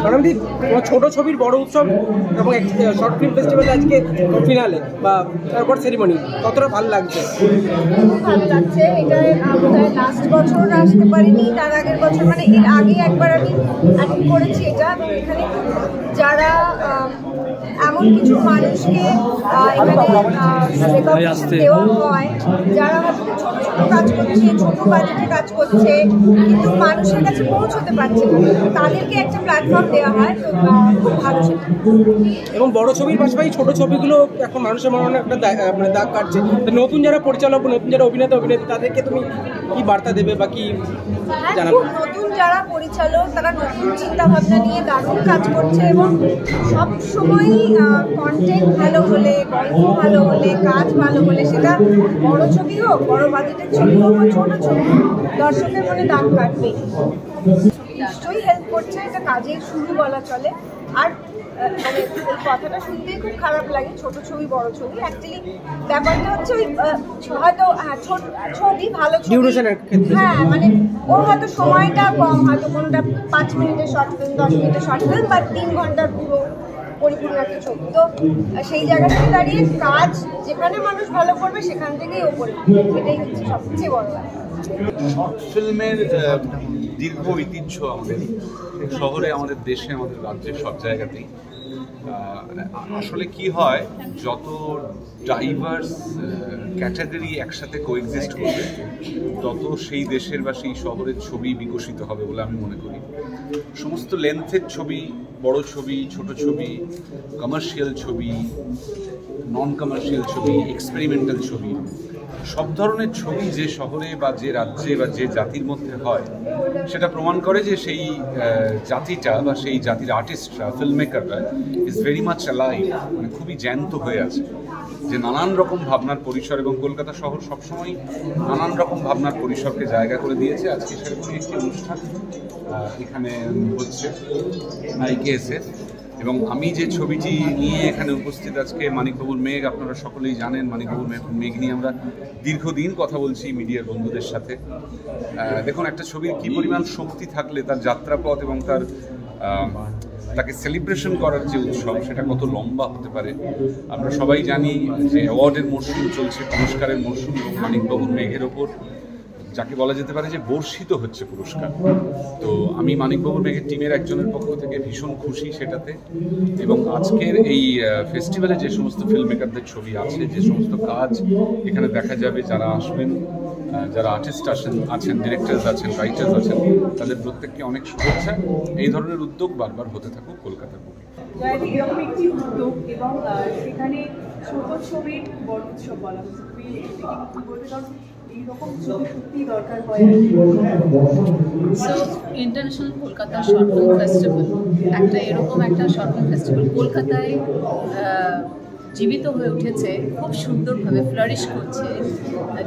আনন্দিত তোমার ছোট ছবির বড় উৎসব এবং শর্ট ফিল্ম ফেস্টিভ্যালে আজকে ফিনালে বা তারপর সেরিমনি কতটা ভালো লাগছে? খুব ভালো লাগছে। এটা বোধহয় লাস্ট বছর আসতে পারিনি, তার আগের বছর মানে এর আগে একবার আমি অ্যাটেন্ড করেছি এটা। এবং এখানে যারা এমন কিছু মানুষকে এখানে দেওয়া হয় যারা হয়তো ছোট ছোট কাজ করছে, ছোট বাজেটে কাজ করছে, কিন্তু মানুষের কাছে পৌঁছতে পারছে না, তাদেরকে একটা প্ল্যাটফর্ম দেওয়া হয়, তো খুব ভালো সেটা। এবং বড় ছবির পাশাপাশি ছোট ছবিগুলো এখন মানুষের মনে একটা মানে দাগ কাটছে। নতুন যারা পরিচালক, নতুন যারা অভিনেতা অভিনেত্রী, তাদেরকে তুমি কি বার্তা দেবে বা কি জানাবে? নতুন যারা পরিচালক তারা নতুন চিন্তা ভাবনা নিয়ে দারুণ কাজ করছে এবং সব সময়ই কন্টেন্ট ভালো হলে, গল্প ভালো হলে, কাজ ভালো হলে, সেটা বড় ছবি হোক, বড় বাজেটের ছবি হোক বা ছোট ছবি, দর্শকের মনে দাগ কাটবেই। নিশ্চয়ই হেল্প করছে, এটা কাজের শুরু বলা চলে। আর মানে এই কথাটা শুনতেই খুব খারাপ লাগে, ছোট ছবি বড় ছবি, অ্যাকচুয়ালি ব্যাপারটা হচ্ছে ওই হয়তো ছোট ছবি ভালো ছবি, হ্যাঁ মানে ওর হয়তো সময়টা কম, হয়তো কোনোটা 5 মিনিটের শর্ট ফিল্ম, 10 মিনিটের শর্ট ফিল্ম বা 3 ঘন্টার পুরো পরিপূর্ণ একটা ছবি। তো সেই জায়গা থেকে দাঁড়িয়ে কাজ যেখানে মানুষ ভালো করবে সেখান থেকেই ওপরে, এটাই হচ্ছে সবচেয়ে বড় ব্যাপার। শর্ট ফিল্মের দীর্ঘ ঐতিহ্য আমাদের শহরে, আমাদের দেশে, আমাদের রাজ্যে, সব জায়গাতেই। আসলে কি হয়, যত ডাইভার্স ক্যাটাগরি একসাথে কোএক্সিস্ট করবে তত সেই দেশের বা সেই শহরের ছবি বিকশিত হবে বলে আমি মনে করি। সমস্ত লেন্থের ছবি, বড় ছবি, ছোট ছবি, কমার্শিয়াল ছবি, নন কমার্শিয়াল ছবি, এক্সপেরিমেন্টাল ছবি, সব ধরনের ছবি যে শহরে বা যে রাজ্যে বা যে জাতির মধ্যে হয় সেটা প্রমাণ করে যে সেই জাতিটা বা সেই জাতির আর্টিস্টরা, ফিল্ম মেকাররা ইজ ভেরি মাচ অ্যালাইভ, মানে খুবই জ্যান্ত হয়ে আছে, যে নানান রকম ভাবনার পরিসর, এবং কলকাতা শহর সবসময় নানান রকম ভাবনার পরিসরকে জায়গা করে দিয়েছে। আজকে সেরকমই একটি অনুষ্ঠান এখানে হচ্ছে IKSF, এবং আমি যে ছবিটি নিয়ে এখানে উপস্থিত আজকে, মানিকবাবুর মেঘ, আপনারা সকলেই জানেন মানিকবাবুর মেঘ নিয়ে আমরা দীর্ঘদিন কথা বলছি মিডিয়ার বন্ধুদের সাথে। দেখুন, একটা ছবির কী পরিমাণ শক্তি থাকলে তার যাত্রাপথ এবং তাকে সেলিব্রেশন করার যে উৎসব সেটা কত লম্বা হতে পারে। আমরা সবাই জানি যে অ্যাওয়ার্ডের মরশুম চলছে, পুরস্কারের মরশুম, এবং মানিকবাবুর মেঘের ওপর যাকে বলা যেতে পারে যে বর্ষিত হচ্ছে পুরস্কার। তো আমি মানিকবাবুর মেঘের টিমের একজনের পক্ষ থেকে ভীষণ খুশি সেটাতে। এবং আজকের এই ফেস্টিভ্যালে যে সমস্ত ফিল্ম মেকারদের ছবি আছে, যে সমস্ত কাজ এখানে দেখা যাবে, যারা আসবেন, যারা আর্টিস্ট আছেন, ডিরেক্টরস আছেন, রাইটার্স আছেন, তাদের প্রত্যেককে অনেক শুভেচ্ছা। এই ধরনের উদ্যোগ বারবার হতে থাকুক কলকাতার বুকে। এরকম একটি উদ্যোগ এবং সেখানে ছোট ছবির বড় উৎসব বলা হচ্ছে, এইরকম ছবি সত্যি দরকার হয়। So international Kolkata short film festival, একটা এরকম একটা শর্ট ফিল্ম ফেস্টিভ্যাল কলকাতায় জীবিত হয়ে উঠেছে, খুব সুন্দরভাবে ফ্লারিশ করছে,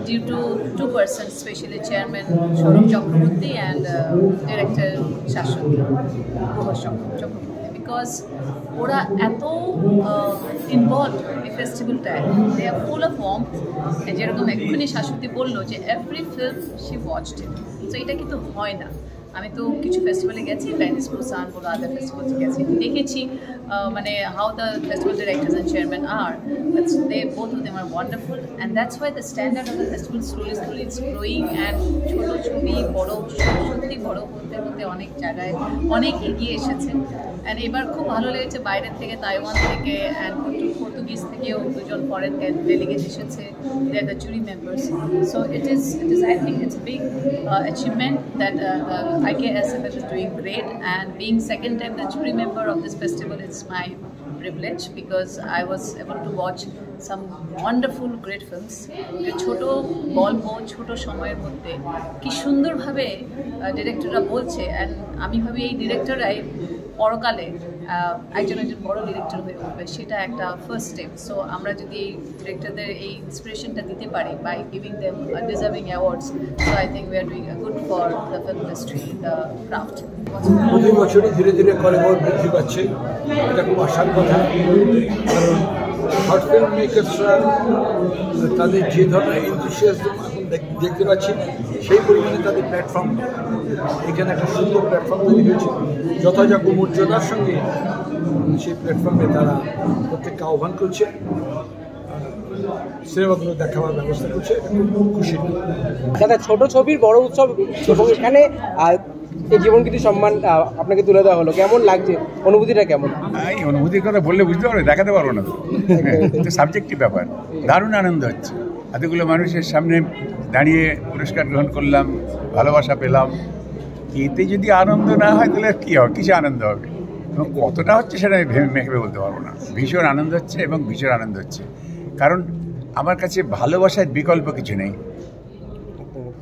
due to 2 person, specially chairman Saurav Chakraborty and director Shashwati Chakraborty, because ওরা এত ইনভলভ এই ফেস্টিভ্যালটায়, দে আর ফুল অফ ওয়ার্মথ। যেরকম এক্ষুনি শাশ্বতী বললো যে এভরি ফিল্ম শি ওয়াচড ইট, তো এটা কিন্তু হয় না। আমি তো কিছু ফেস্টিভ্যালে গেছি, ভেনিস, বুসান বলো, আদার ফেস্টিভ্যালসে গেছি, দেখেছি মানে how the festival directors and chairman আর, they both of them are wonderful, and that's why the standard of the festival slowly it's growing, and ছোট ছবি বড় সত্যি বড় হতে হতে অনেক জায়গায় অনেক এগিয়ে এসেছে। অ্যান্ড এবার খুব ভালো লেগেছে, বাইরের থেকে, তাইওয়ান থেকে অ্যান্ড পর্তুগিজ থেকেও 2জন ফরেন ডেলিগেট এসেছে, they are the jury members, so it is I think it's a big achievement that IKSF is doing great, and being second time the jury member of this festival, it's my privilege because I was able to watch some wonderful great films. ছোট গল্প, ছোট সময়ের মধ্যে কি সুন্দরভাবে ডিরেক্টররা বলছে, and আমি ভাবি এই ডিরেক্টররাই পরকালে একজন বড় ডিরেক্টর হয়ে উঠবে, সেটা একটা ফার্স্ট স্টেপ। সো আমরা যদি এই ডিরেক্টরদের এই ইন্সপিরেশনটা দিতে পারি by giving them deserving awards, so I think we are doing a good for the film industry, the craft. প্রতি বছরই ধীরে ধীরে কলেবর বৃদ্ধি পাচ্ছে, এটা খুব আশার কথা। কারণ শর্ট ফিল্ম মেকার্সরা তাদের যে ধরনের এনথুসিয়াজম এখন দেখতে পাচ্ছি সেই পরিমাণে তাদের প্ল্যাটফর্ম এখানে একটা সুন্দর প্ল্যাটফর্ম তৈরি হয়েছে, যথাযোগ্য মর্যাদার সঙ্গে সেই প্ল্যাটফর্মে তারা প্রত্যেককে আহ্বান করছে, সিনেমাগুলো দেখাবার ব্যবস্থা করছে, খুব খুশি। দাদা, ছোট ছবির বড় উৎসব এবং এখানে এই জীবনকৃতি সম্মান আপনাকে তুলে দেওয়া হলো, কেমন লাগছে, অনুভূতিটা কেমন? এই অনুভূতির কথা বললে বুঝতে পারবে, দেখাতে পারবো না তো, সাবজেক্টিভ ব্যাপার। দারুণ আনন্দ হচ্ছে, এতগুলো মানুষের সামনে দাঁড়িয়ে পুরস্কার গ্রহণ করলাম, ভালোবাসা পেলাম। এতে যদি আনন্দ না হয় তাহলে কী হবে, কিসে আনন্দ হবে এবং কতটা হচ্ছে সেটা আমি ভেবে বলতে পারবো না। ভীষণ আনন্দ হচ্ছে এবং ভীষণ আনন্দ হচ্ছে, কারণ আমার কাছে ভালোবাসার বিকল্প কিছু নেই।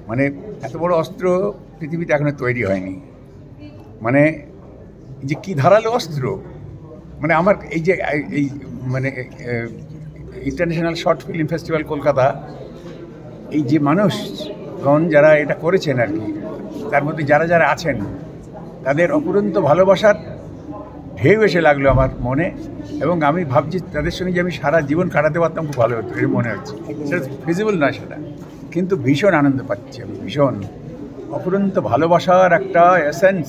মানে এত বড় অস্ত্র পৃথিবীতে এখনো তৈরি হয়নি, মানে যে কি ধারালো অস্ত্র। মানে আমার এই যে এই মানে international short film festival Kolkata, এই যে মানুষগণ যারা এটা করেছেন আর কি, তার মধ্যে যারা যারা আছেন তাদের অপুরন্ত ভালোবাসার ঢেউ এসে লাগলো আমার মনে, এবং আমি ভাবছি তাদের সঙ্গে যে আমি সারা জীবন কাটাতে পারতাম খুব ভালো হতো, এর মনে হচ্ছে। সেটা ফিজিবল নয় সেটা, কিন্তু ভীষণ আনন্দ পাচ্ছি আমি, ভীষণ অপুরন্ত ভালোবাসার একটা এসেন্স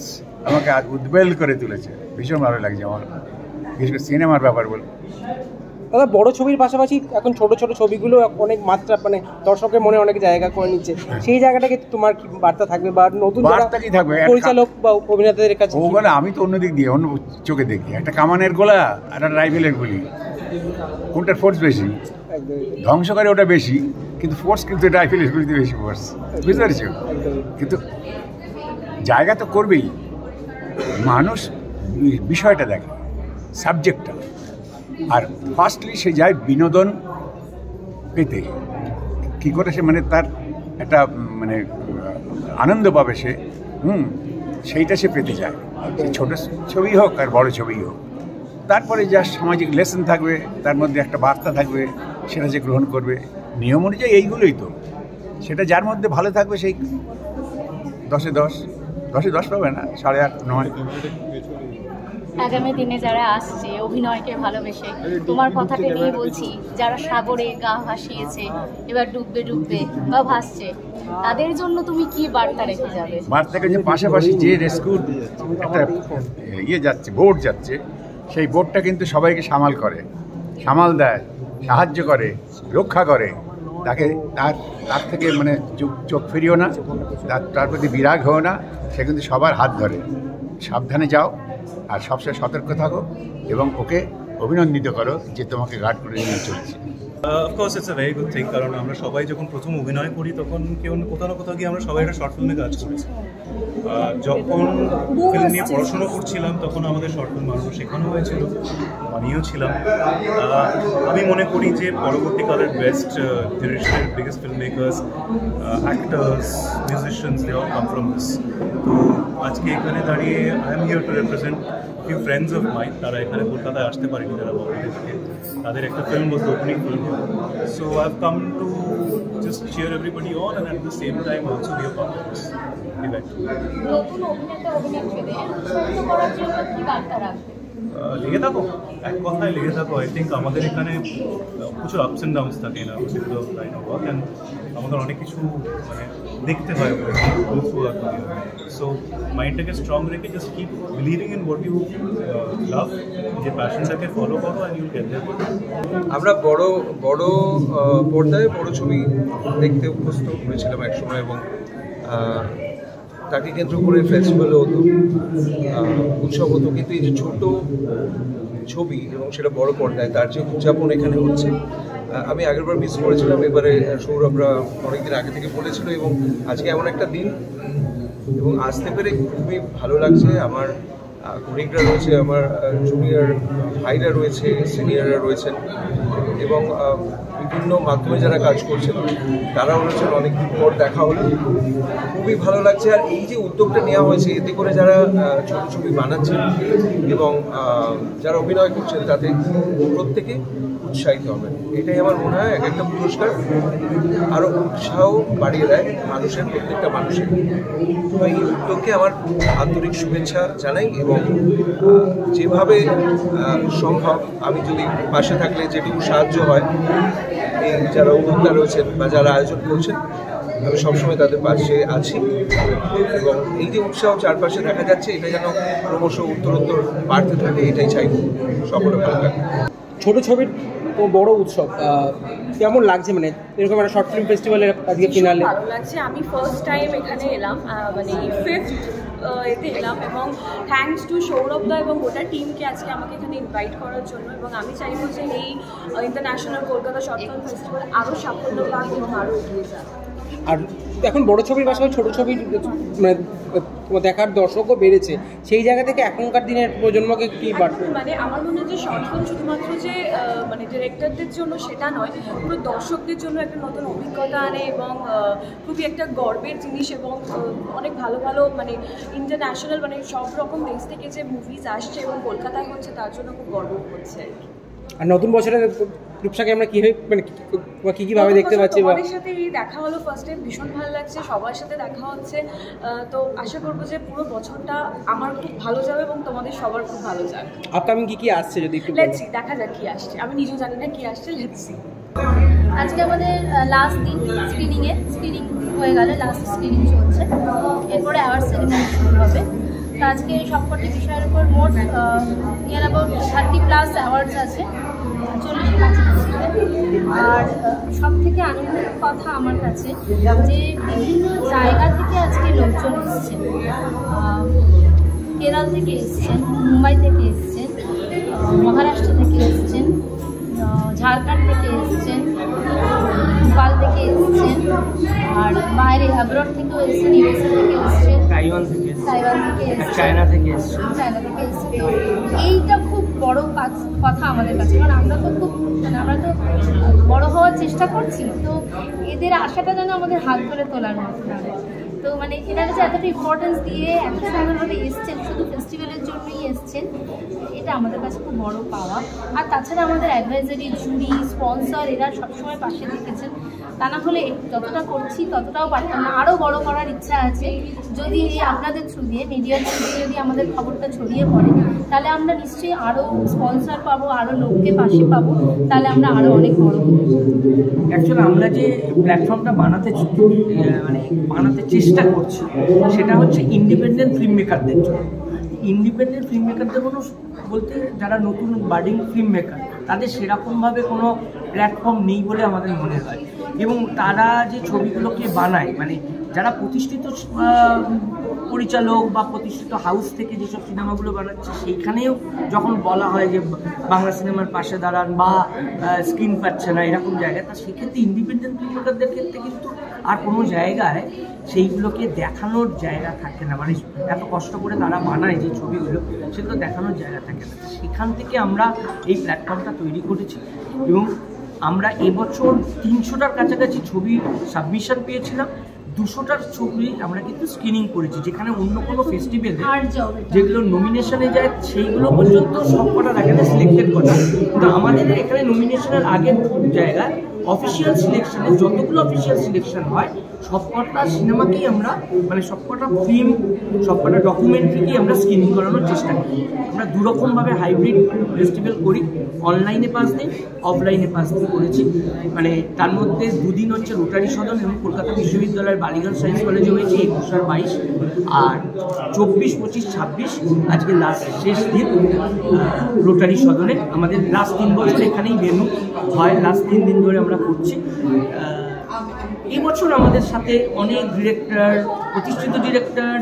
আমাকে উদ্বেল করে তুলেছে, ভীষণ ভালো লাগছে আমার, বিশেষ করে সিনেমার ব্যাপার বলে। দাদা, বড় ছবির পাশাপাশি এখন ছোট ছোট ছবিগুলো অনেক মাত্রা, মানে দর্শকের মনে অনেক জায়গা করে নিচ্ছে, সেই জায়গাটাকে তোমার কি বার্তা থাকবে বা নতুন বার্তা কি থাকবে পরিচালক বা অভিনেতাদের কাছে? ওগুলো আমি তো অন্য দিক দিয়ে অন্য চোখে দেখি, একটা কামানের গোলা আর একটা রাইফেলের গুলি, কোনটার ফোর্স বেশি? ধ্বংস করে ওটা বেশি, কিন্তু ফোর্স কিন্তু রাইফেলের গুলিতে বেশি ফোর্স, বুঝতে পারছো? কিন্তু জায়গা তো করবেই, মানুষ বিষয়টা দেখে, সাবজেক্টটা, আর ফার্স্টলি সে যায় বিনোদন পেতে। কী করে সে মানে তার একটা মানে আনন্দ পাবে সে, সেইটা সে পেতে যায়, ছোটো ছবি হোক আর বড় ছবি হোক। তারপরে যা সামাজিক লেসন থাকবে, তার মধ্যে একটা বার্তা থাকবে, সেটা যে গ্রহণ করবে। নিয়ম অনুযায়ী এইগুলোই তো, সেটা যার মধ্যে ভালো থাকবে সেই 10-এ 10 পাবে না, 8.5, 9। আগামী দিনে যারা আসছে অভিনয়কে ভালোবেসে, তোমার কথাটা নিয়ে বলছি, যারা সাগরে গা ভাসিয়েছে, এবার ডুববে ডুববে বা ভাসছে, তাদের জন্য তুমি কি বার্তা রেখে যাবে? বার্তাকে যে পাশাপাশি যে রেস্কিউ একটা যাচ্ছে, বোট যাচ্ছে, সেই বোটটা কিন্তু সবাইকে সামাল দেয়, সাহায্য করে, রক্ষা করে, তাকে তার থেকে মানে চোখ ফিরিও না, তার প্রতি বিরাগ হও না, সে কিন্তু সবার হাত ধরে। সাবধানে যাও আর সবসময় সতর্ক থাকো এবং ওকে অভিনন্দিত করো যে তোমাকে গার্ড করে নিয়ে চলছে। Of course it's a very good thing, কারণ আমরা সবাই যখন প্রথম অভিনয় করি তখন কোথাও না কোথাও গিয়ে আমরা সবাই একটা শর্ট ফিল্মে কাজ করেছি। যখন ফিল্ম নিয়ে পড়াশোনা করছিলাম তখন আমাদের শর্ট ফিল্ম বানানো শেখানো হয়েছিল, বানিয়েও ছিলাম। আমি মনে করি যে পরবর্তীকালের বেস্ট জেনারেশনের biggest film makers, actors, musicians, they all come from this. তো আজকে এখানে দাঁড়িয়ে I am here to represent few friends of mine, তারা এখানে কলকাতায় আসতে পারেনি, যারা বম্বে থেকে, তাদের একটা film was the opening film. So I've come to just cheer everybody on and at the same time also be a part of this event. নতুন অভিনেতা অভিনেত্রীদের উৎসাহিত করার জন্য কি বার্তা রাখবে? লেগে থাকো, এক কথায় লেগে থাকো। আই থিঙ্ক আমাদের এখানে প্রচুর আপস অ্যান্ড ডাউনস থাকে না, লাইন অফ ওয়ার্ক, অ্যান্ড আমাদের অনেক কিছু মানে দেখতে হয়, সো মাইন্ডটাকে স্ট্রং রেখে just keep believing in what you love, যে প্যাশনটাকে ফলো করো অ্যান্ড ইউ গেট দেয়ার। আমরা বড় পর্দায় বড় ছবি দেখতে অভ্যস্ত হয়েছিলাম একসময়, এবং তাকে কেন্দ্র করে ফেস্টিভ্যালও হতো, উৎসব হতো, কিন্তু এই যে ছোটো ছবি এবং সেটা বড় পর্দায় তার যে উদযাপন এখানে হচ্ছে, আমি আগেরবার মিস করেছিলাম, এবারে সৌরভরা অনেকদিন আগে থেকে বলেছিল, এবং আজকে এমন একটা দিন এবং আসতে পেরে খুবই ভালো লাগছে। আমার কলিগরা রয়েছে, আমার জুনিয়র ভাইরা রয়েছে, সিনিয়ররা রয়েছেন, এবং বিভিন্ন মাধ্যমে যারা কাজ করছেন তারাও রয়েছেন, অনেকদিন পর দেখা হলো, খুবই ভালো লাগছে। আর এই যে উদ্যোগটা নেওয়া হয়েছে, এতে করে যারা ছোটো ছবি বানাচ্ছেন এবং যারা অভিনয় করছেন তাতে প্রত্যেকে উৎসাহিত হবেন, এটাই আমার মনে হয় এক একটা পুরস্কার আরও উৎসাহ বাড়িয়ে দেয় মানুষের, প্রত্যেকটা মানুষের। এই উদ্যোগকে আমার আন্তরিক শুভেচ্ছা জানাই, এবং যেভাবে সম্ভব আমি যদি পাশে থাকলে যেটুকু সাহায্য হয়, এই যারা উদ্যোক্তা রয়েছেন বা যারা আয়োজন করছেন আমি সবসময় তাদের পাশে আছি এবং এই যে উৎসাহ চারপাশে দেখা যাচ্ছে এটা যেন ক্রমশ উত্তরোত্তর বাড়তে থাকে, এটাই চাইব। সকলে ভালো থাকে। ছোট ছবির তো বড় উৎসব কেমন লাগছে, মানে এরকম একটা শর্ট ফিল্ম ফেস্টিভ্যালের আজকে ফিনালে? ভালো লাগছে। আমি ফার্স্ট টাইম এখানে এলাম, মানে 5th এতে এলাম, এবং থ্যাঙ্কস টু সৌরভ দা এবং গোটা টিমকে আজকে আমাকে এখানে ইনভাইট করার জন্য। এবং আমি চাইবো যে এই international Kolkata short film festival আরও সাফল্য পাক এবং আরও এগিয়ে যাক। আর এখন বড় ছবির পাশাপাশি ছোট ছবির মানে দেখার দর্শকও বেড়েছে, সেই জায়গা থেকে এখনকার দিনের প্রজন্মকে কি বাড়বে? মানে আমার মনে হয় যে শর্ট ফিল্ম শুধুমাত্র যে মানে ডিরেক্টরদের জন্য সেটা নয়, পুরো দর্শকদের জন্য একটা নতুন অভিজ্ঞতা আনে এবং খুবই একটা গর্বের জিনিস। এবং অনেক ভালো ভালো মানে ইন্টারন্যাশনাল মানে সব রকম দেশ থেকে যে মুভিজ আসছে এবং কলকাতায় হচ্ছে, তার জন্য খুব গর্ব হচ্ছে। আর নতুন বছরে রূপসাকে আমরা কীভাবে মানে কীভাবে দেখতে পাচ্ছি? সবার সাথে দেখা হলো ফার্স্ট টাইম, ভীষণ ভালো লাগছে, সবার সাথে দেখা হচ্ছে। তো আশা করবো যে পুরো বছরটা আমার খুব ভালো যাবে এবং তোমাদের সবার খুব ভালো যাবে। আপকামিং কি আসছে যদি একটু লেটস সি, দেখা যাক কি আসছে। আমি নিজেও জানি না কি আসছে, লেটস সি। আজকে আমাদের লাস্ট দিন স্ক্রিনিং হয়ে গেল, লাস্ট স্ক্রিনিং চলছে, এরপরে অ্যাওয়ার্ড সেরিমনি শুরু হবে। তো আজকে এই সবকটি বিষয়ের উপর মোট অ্যাবাউট 30+ অ্যাওয়ার্ডস আছে, 40 কাছাকাছি। আর সব থেকে আনন্দের কথা আমার কাছে যে বিভিন্ন জায়গা থেকে আজকে লোকজন এসছেন, কেরল থেকে এসছেন, মুম্বাই থেকে এসছেন, মহারাষ্ট্র থেকে এসছেন, ঝাড়খণ্ড থেকে এসছেন, ভোপাল থেকে এসছেন, আর বাইরে অ্যাব্রড থেকেও এসছেন, ইউএসএ থেকে এসছেন, তাইওয়ান থেকে এসছেন, চায়না থেকে এসছেন। তো এইটা খুব বড় কথা আমাদের কাছে, কারণ আমরা তো বড় হওয়ার চেষ্টা করছি। তো এদের আশাটা যেন আমাদের হাত ধরে তোলার মতো না। তো মানে এনারা যে এতটা ইম্পর্টেন্স দিয়ে এত সুন্দরভাবে এসছেন, শুধু ফেস্টিভ্যালের জন্যই এসছেন, এটা আমাদের কাছে খুব বড় পাওয়া। আর তাছাড়া আমাদের অ্যাডভাইজারি, জুরি, স্পন্সর এরা সবসময় পাশে থেকেছেন। তা না হলে যতটা করছি ততটাও পারতাম না। আরও বড় করার ইচ্ছা আছে, যদি আপনাদের থ্রু দিয়ে, মিডিয়ার থ্রু দিয়ে যদি আমাদের খবরটা ছড়িয়ে পড়ে, তাহলে আমরা নিশ্চয়ই আরও স্পন্সর পাবো, আরও লোককে পাশে পাবো, তাহলে আমরা আরও অনেক বড় হব। অ্যাকচুয়ালি আমরা যে প্ল্যাটফর্মটা বানাতে চেষ্টা করছি, সেটা হচ্ছে ইন্ডিপেন্ডেন্ট ফিল্ম মেকারদের জন্য। ইন্ডিপেন্ডেন্ট ফিল্ম মেকারদের কোনো বলতে যারা নতুন বার্ডিং ফিল্ম মেকার, তাদের সেরকমভাবে কোনো প্ল্যাটফর্ম নেই বলে আমাদের মনে হয়। এবং তারা যে ছবিগুলোকে বানায়, মানে যারা প্রতিষ্ঠিত পরিচালক বা প্রতিষ্ঠিত হাউস থেকে যেসব সিনেমাগুলো বানাচ্ছে, সেইখানেও যখন বলা হয় যে বাংলা সিনেমার পাশে দাঁড়ান বা স্ক্রিন পাচ্ছে না এরকম জায়গায়, তা সেক্ষেত্রে ইন্ডিপেন্ডেন্ট ফিল্ম মেকারদের ক্ষেত্রে কিন্তু আর কোনো জায়গায় সেইগুলোকে দেখানোর জায়গা থাকে না। মানে এত কষ্ট করে তারা বানায় যে ছবিগুলো, সেগুলো দেখানোর জায়গা থাকে না। সেখান থেকে আমরা এই প্ল্যাটফর্মটা তৈরি করেছি এবং আমরা এবছর 300টার কাছাকাছি ছবি সাবমিশন পেয়েছিলাম। 200টার ছবি আমরা কিন্তু স্ক্রিনিং করেছি, যেখানে অন্য কোনো ফেস্টিভ্যালে যেগুলো নমিনেশনে যায় সেইগুলো পর্যন্ত সবকটা দেখা যায় সিলেক্টেড করা। কিন্তু আমাদের এখানে নমিনেশনের আগের জায়গায় অফিসিয়াল সিলেকশনে যতগুলো অফিসিয়াল সিলেকশন হয়, সবকটা সিনেমাকেই আমরা মানে সবকটা ফিল্ম, সবকটা ডকুমেন্টারিকেই আমরা স্ক্রিনিং করানোর চেষ্টা করি। আমরা দুরকমভাবে হাইব্রিড ফেস্টিভ্যাল করি, অনলাইনে 5 দিন, অফলাইনে 5 দিন করেছি। মানে তার মধ্যে 2 দিন হচ্ছে রোটারি সদন এবং কলকাতা বিশ্ববিদ্যালয়ের বালিগঞ্জ সায়েন্স কলেজে হয়েছে 21 আর 22, আর 24, 25, 26 আজকে লাস্ট শেষ দিন রোটারি সদনে। আমাদের লাস্ট 3 বছর এখানেই ভেন্যু হয়, লাস্ট 3 দিন ধরে আমরা করছি। এই বছর আমাদের সাথে অনেক ডিরেক্টর, প্রতিষ্ঠিত ডিরেক্টর,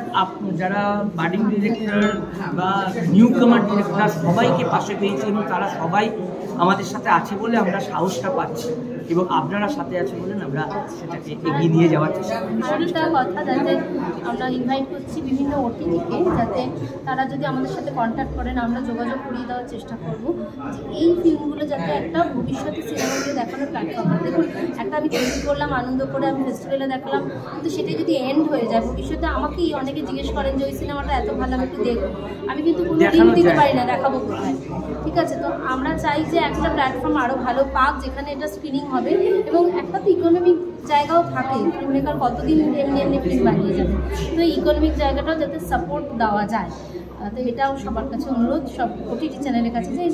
যারা বার্ডিং ডিরেক্টর বা নিউ কামার ডিরেক্টর, সবাইকে পাশে পেয়েছি এবং তারা সবাই আমাদের সাথে আছে বলে আমরা সাহসটা পাচ্ছি এবং আপনারা সাথে আছে বলেন আমরা সেটাকে এগিয়ে নিয়ে যাওয়ার চেষ্টা করছি। আরেকটা কথা, যাতে আমরা ইনভাইট করছি বিভিন্ন ওটিটিকে, যাতে তারা যদি আমাদের সাথে কন্ট্যাক্ট করেন, আমরা যোগাযোগ করিয়ে দেওয়ার চেষ্টা করব যে এই ফিল্মগুলো যাতে একটা ভবিষ্যতে সিনেমাগুলো দেখানোর প্ল্যাটফর্ম হয়। দেখুন, একটা আমি তৈরি করলাম, আনন্দ করে আমি ফেস্টিভ্যালে দেখালাম, কিন্তু সেটাই যদি এন্ড হয়ে যায়, ভবিষ্যতে আমাকেই অনেকে জিজ্ঞেস করেন যে ওই সিনেমাটা এত ভালো, আমি একটু দেখবো, আমি কিন্তু কোনো লিঙ্ক দিতে পারি না, দেখাবো কোথায়? ঠিক আছে, তো আমরা চাই যে একটা প্ল্যাটফর্ম আরও ভালো পাক, যেখানে এটা স্ক্রিনিং হবে এবং একটা তো ইকোনমিক জায়গাও থাকে। ফিল্ম মেকার কতদিন এমনি ফিল্ম বানিয়ে যাবে, তো ইকোনমিক জায়গাটাও যাতে সাপোর্ট দেওয়া যায়। তো এটাও সবার কাছে অনুরোধ, সব OTT চ্যানেলের কাছে, যে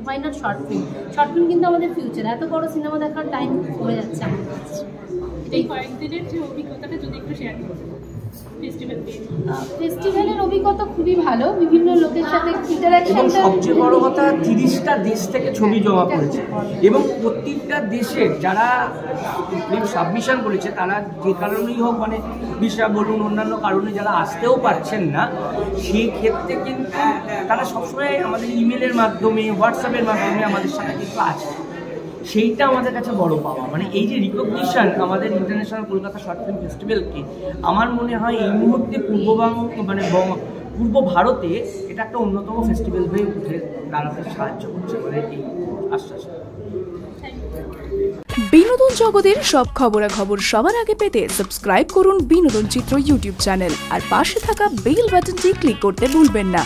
why not short film. Short film কিন্তু আমাদের ফিউচার, এত বড় সিনেমা দেখার টাইম হয়ে যাচ্ছে আমাদের কাছে। এই কয়েকদিনের যে অভিজ্ঞতাটা যদি একটু শেয়ার করতে। ফেস্টিভ্যালের অভিজ্ঞতা খুবই ভালো, বিভিন্ন লোকের সাথে ইন্টারাকশন। এবং সবচেয়ে বড় কথা 30টা দেশ থেকে ছবি জমা পড়েছে এবং প্রত্যেকটা দেশের যারা ফিল্ম সাবমিশন করেছে তারা যে কারণেই হোক, মানে ভিসা বলুন অন্যান্য কারণে যারা আসতেও পারছেন না, সেই ক্ষেত্রে কিন্তু তারা সবসময় আমাদের ইমেলের মাধ্যমে, হোয়াটসঅ্যাপের মাধ্যমে আমাদের সাথে কিন্তু আছে। সেইটা আমাদের কাছে বড় পাওয়া, মানে এই যে রিকগনিশন আমাদের ইন্টারন্যাশনাল কলকাতা শর্ট ফিল্ম ফেস্টিভ্যালকে, আমার মনে হয় এই মুহূর্তে পূর্ব ভারতে এটা একটা অন্যতম ফেস্টিভ্যাল হয়ে উঠে দাঁড়াতে সাহায্য করছে, মানে এই আশ্বাস। বিনোদন জগতের সব খবরাখবর সবার আগে পেতে সাবস্ক্রাইব করুন বিনোদন চিত্র ইউটিউব চ্যানেল, আর পাশে থাকা বেল বাটনটি ক্লিক করতে ভুলবেন না।